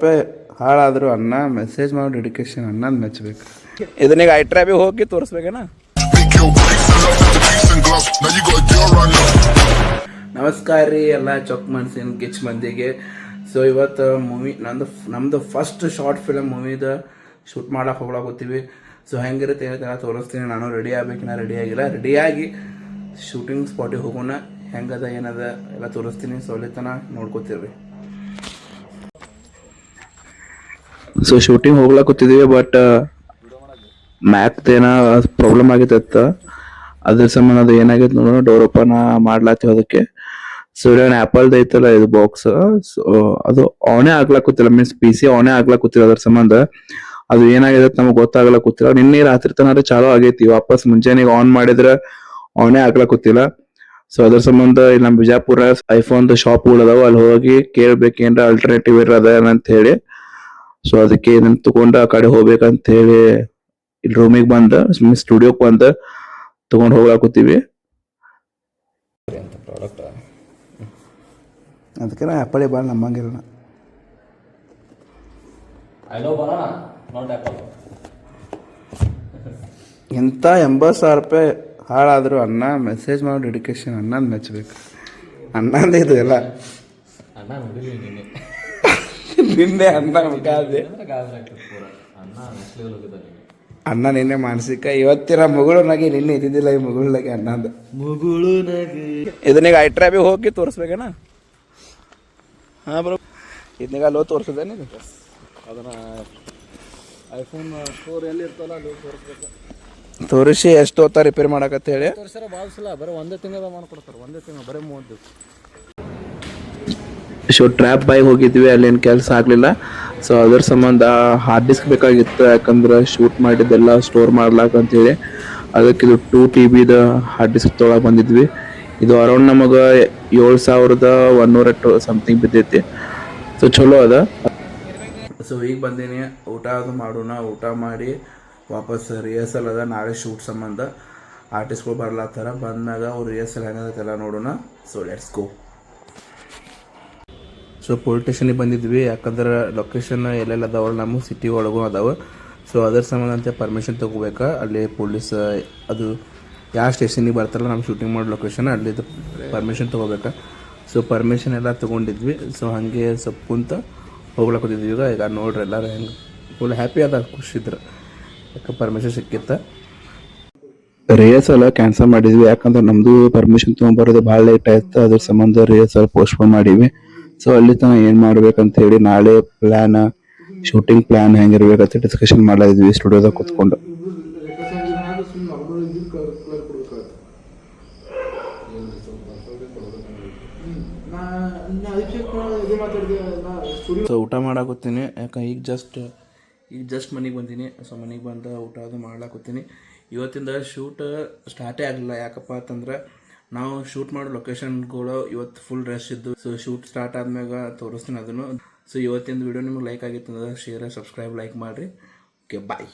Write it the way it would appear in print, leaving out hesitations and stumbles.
ರೂಪಾಯಿ ಹಾಳಾದರೂ ಅಣ್ಣ ಮೆಸೇಜ್ ಮಾಡೋ ಡೆಡಿಕೇಶನ್ ಅಣ್ಣಂದು ಮೆಚ್ಚಬೇಕು. ಇದನ್ನೀಗ ಐಟ್ರಾ ಬಿ ಹೋಗಿ ತೋರಿಸ್ಬೇಕೇನ. ನಮಸ್ಕಾರ ರೀ ಎಲ್ಲ ಚೊಕ್ ಮನ್ಸಿನ ಗಿಚ್ ಮಂದಿಗೆ. ಸೊ ಇವತ್ತು ನಮ್ಮದು ಫಸ್ಟ್ ಶಾರ್ಟ್ ಫಿಲಮ್ ಮೂವಿದ ಶೂಟ್ ಮಾಡಕ್ಕೆ ಹೋಗ್ಲಾಕೋತೀವಿ. ಸೊ ಹೆಂಗಿರುತ್ತೆ ಹೇಳ್ತಾನೆ ತೋರಿಸ್ತೀನಿ. ನಾನು ರೆಡಿ ಆಗ್ಬೇಕಿನ್ನ ರೆಡಿ ಆಗಿಲ್ಲ, ರೆಡಿಯಾಗಿ ಶೂಟಿಂಗ್ ಸ್ಪಾಟಿಗೆ ಹೋಗೋಣ. ಹೆಂಗದ ಏನದ ಎಲ್ಲ ತೋರಿಸ್ತೀನಿ. ಸೊ ಅಲ್ಲಿ ತನಕ ನೋಡ್ಕೋತೀವಿ. ಸೊ ಶೂಟಿಂಗ್ ಹೋಗ್ಲಾಕೋತಿದ್ದೀವಿ, ಬಟ್ ಮ್ಯಾಕ್ದೇನ ಪ್ರಾಬ್ಲಮ್ ಆಗೈತತ್ತ. ಅದ್ರ ಸಂಬಂಧ ಅದು ಏನಾಗೈತೆ ನೋಡೋಣ. ಡೋರ್ ಓಪನ್ ಮಾಡ್ಲಾತಿ ಅದಕ್ಕೆ. ಸೊ ಇಲ್ಲೊಂದು ಆ್ಯಪಲ್ದು ಐತಲ್ಲ ಇದು ಬಾಕ್ಸ್, ಸೊ ಅದು ಆನೇ ಆಗ್ಲಾಕೂತಿಲ್ಲ, ಮೀನ್ಸ್ ಪಿ ಸಿ ಆನೇ ಆಗ್ಲಾಕೂತಿಲ್ಲ. ಅದ್ರ ಸಂಬಂಧ ಅದು ಏನಾಗಿದೆ ನಮಗೆ ಗೊತ್ತಾಗ್ಲಾಕೂತಿಲ್ಲ. ನಿನ್ನೆ ರಾತ್ರಿ ತನಕ ಚಾಲೂ ಆಗೈತಿ, ವಾಪಸ್ ಮುಂಜಾನೆ ಆನ್ ಮಾಡಿದ್ರೆ ಆನೇ ಆಗ್ಲಾಕೂತಿಲ್ಲ. ಸೊ ಅದ್ರ ಸಂಬಂಧ ಇಲ್ಲಿ ನಮ್ಮ ಬಿಜಾಪುರ ಐಫೋನ್ದು ಶಾಪ್ಗಳು ಅದಾವ, ಅಲ್ಲಿ ಹೋಗಿ ಕೇಳ್ಬೇಕೇನ್ರ ಅಲ್ಟರ್ನೇಟಿವ್ ಇರೋದ ಅಂತ ಹೇಳಿ. ಸೊ ಅದಕ್ಕೆ ಇದನ್ನ ತಗೊಂಡು ಆ ಕಡೆ ಹೋಗ್ಬೇಕಂತ ಹೇಳಿ ಇಲ್ಲಿ ರೂಮಿಗೆ ಬಂದ ಸ್ಟುಡಿಯೋಕ್ ಬಂದ ತಗೊಂಡು ಹೋಗ್ಲಾಕೂತೀವಿ. ಅದಕ್ಕೆ ನಾ ಆ್ಯಪಲ್ ಭಾಳ ನಮ್ಮಂಗಿರೋಣ. ಇಂಥ 80,000 ರೂಪಾಯಿ ಹಾಳಾದರೂ ಅಣ್ಣ ಮೆಸೇಜ್ ಮಾಡೋ ಡೆಡಿಕೇಶನ್ ಅಣ್ಣಂದು ಮೆಚ್ಚಬೇಕು. ಅಣ್ಣಂದೇ ಇದು ಎಲ್ಲ. ನಿನ್ನೆ ಅಣ್ಣ ಅಣ್ಣ ನಿನ್ನೆ ಮಾನಸಿಕ, ಇವತ್ತಿನ ಮಗುಳುನಾಗಿ ನಿನ್ನೆ ಇದ್ದಿದ್ದಿಲ್ಲ. ಈ ಮಗುಳುನಾಗಿ ಅಣ್ಣಂದು ಮಗುಳುನಾಗಿ. ಇದನ್ನೀಗ ಐಟ್ರಾ ಬಿ ಹೋಗಿ ತೋರಿಸ್ಬೇಕೇನ. ಹಾಂ ಬ್ರೋ, ಇದನ್ನೀಗ ಅಲ್ಲೋ ತೋರಿಸಿದೇನೆ. ಅದನ್ನು ಐಫೋನ್ ಸ್ಟೋರ್ ಎಲ್ಲಿ ಇರ್ತಲ್ಲ ಅಲ್ಲಿ ತೋರಿಸ್ಬೇಕು. ತೋರಿಸಿ ಎಷ್ಟು ಹೊತ್ತ ರಿಪೇರ್ ಮಾಡಕತ್ತ ಹೇಳಿ ತೋರಿಸ್ಯಾರ. ಭಾಳ ಸಲ ಬರೀ ಒಂದೇ ತಿಂಗಳ ಮಾಡ್ಕೊಡ್ತಾರೆ, ಒಂದೇ ತಿಂಗಳು ಬರೀ 30 ದಿವಸ. ಸೊ ಟ್ರ್ಯಾಪ್ ಬಾಯ್ ಹೋಗಿದ್ವಿ, ಅಲ್ಲೇನು ಕೆಲಸ ಆಗಲಿಲ್ಲ. ಸೊ ಅದ್ರ ಸಂಬಂಧ ಹಾರ್ಡ್ ಡಿಸ್ಕ್ ಬೇಕಾಗಿತ್ತು, ಯಾಕಂದ್ರೆ ಶೂಟ್ ಮಾಡಿದ್ದೆಲ್ಲ ಸ್ಟೋರ್ ಮಾಡ್ಲಾಕ ಅಂತೇಳಿ. ಅದಕ್ಕೆ ಇದು 2 TB ಹಾರ್ಡ್ ಡಿಸ್ಕ್ ತೊಗೊಳಕ್ಕೆ ಬಂದಿದ್ವಿ. ಇದು ಅರೌಂಡ್ ನಮಗೆ 7,100 ಸಮಥಿಂಗ್ ಬಿದ್ದೈತಿ. ಸೊ ಚಲೋ ಅದ. ಸೊ ಈಗ ಬಂದೀನಿ, ಊಟ ಅದು ಮಾಡೋಣ. ಊಟ ಮಾಡಿ ವಾಪಸ್ ರಿಹರ್ಸಲ್ ಅದ, ನಾಳೆ ಶೂಟ್ ಸಂಬಂಧ ಆರ್ಟಿಸ್ಟ್ಗಳು ಬರ್ಲಾತ್ತಾರ. ಬಂದಾಗ ಅವ್ರು ರಿಹರ್ಸಲ್ ಹೆಂಗದೆಲ್ಲ ನೋಡೋಣ. So let's go. So police ಸ್ಟೇಷನಿಗೆ ಬಂದಿದ್ವಿ, ಯಾಕಂದ್ರೆ ಲೊಕೇಶನ್ ಎಲ್ಲೆಲ್ಲ ಅದಾವ ನಮ್ಮ ಸಿಟಿ ಒಳಗೂ ಅದಾವೆ. ಸೊ ಅದ್ರ ಸಂಬಂಧ ಅಂತ ಪರ್ಮಿಷನ್ ತೊಗೋಬೇಕಾ. ಅಲ್ಲಿ ಪೊಲೀಸ್ ಅದು ಯಾವ ಸ್ಟೇಷನಿಗೆ ಬರ್ತಾರಲ್ಲ ನಮ್ಮ ಶೂಟಿಂಗ್ ಮಾಡೋ ಲೊಕೇಶನ್, ಅಲ್ಲಿದ್ದು ಪರ್ಮಿಷನ್ ತೊಗೋಬೇಕಾ. ಸೊ ಪರ್ಮಿಷನ್ ಎಲ್ಲ ತೊಗೊಂಡಿದ್ವಿ. ಸೊ ಹಾಗೆ ಸ್ವಲ್ಪ ಕುಂತ ಹೋಗ್ಲಾಕೋತಿದ್ವಿ. ಈಗ ನೋಡ್ರಿ ಎಲ್ಲರೂ ಹೆಂಗೆ ಫುಲ್ ಹ್ಯಾಪಿ ಅದ, ಖುಷಿದ್ರು, ಯಾಕೆ ಪರ್ಮಿಷನ್ ಸಿಕ್ಕಿತ್ತ. ರಿಹರ್ಸಲ್ ಕ್ಯಾನ್ಸಲ್ ಮಾಡಿದ್ವಿ, ಯಾಕಂದ್ರೆ ನಮ್ಮದು ಪರ್ಮಿಷನ್ ತೊಗೊಂಬರೋದು ಭಾಳ ಲೇಟ್ ಆಯ್ತು. ಅದ್ರ ಸಂಬಂಧ ರಿಹರ್ಸಲ್ ಪೋಸ್ಟ್ಪೋನ್ ಮಾಡಿವಿ. ಸೊ ಅಲ್ಲಿ ತನಕ ಏನು ಮಾಡ್ಬೇಕಂತ ಹೇಳಿ ನಾಳೆ ಪ್ಲ್ಯಾನ್, ಶೂಟಿಂಗ್ ಪ್ಲ್ಯಾನ್ ಹೆಂಗಿರ್ಬೇಕಂತ ಡಿಸ್ಕಷನ್ ಮಾಡಿದ್ವಿ ಸ್ಟುಡಿಯೋದಾಗ ಕೂತ್ಕೊಂಡು. ಸೊ ಊಟ ಮಾಡಾಕೋತೀನಿ, ಯಾಕೆ ಈಗ ಜಸ್ಟ್ ಮನೆಗೆ ಬಂದೀನಿ. ಸೊ ಮನೆಗೆ ಬಂದ ಊಟ ಅದು ಮಾಡ್ಲಾಕೋತೀನಿ. ಇವತ್ತಿಂದ ಶೂಟ್ ಸ್ಟಾರ್ಟೇ ಆಗಲಿಲ್ಲ, ಯಾಕಪ್ಪ ಅಂತಂದ್ರೆ ನಾವು ಶೂಟ್ ಮಾಡೋ ಲೊಕೇಶನ್ಗಳು ಇವತ್ತು ಫುಲ್ ರಶ್ ಇದ್ದು. ಸೊ ಶೂಟ್ ಸ್ಟಾರ್ಟ್ ಆದ್ಮ್ಯಾಗ ತೋರಿಸ್ತೀನಿ ಅದನ್ನು. ಸೊ ಇವತ್ತಿನ ವಿಡಿಯೋ ನಿಮ್ಗೆ ಲೈಕ್ ಆಗಿತ್ತು ಅಂದ್ರೆ ಶೇರ್, ಸಬ್ಸ್ಕ್ರೈಬ್, ಲೈಕ್ ಮಾಡಿರಿ. ಓಕೆ, ಬಾಯ್.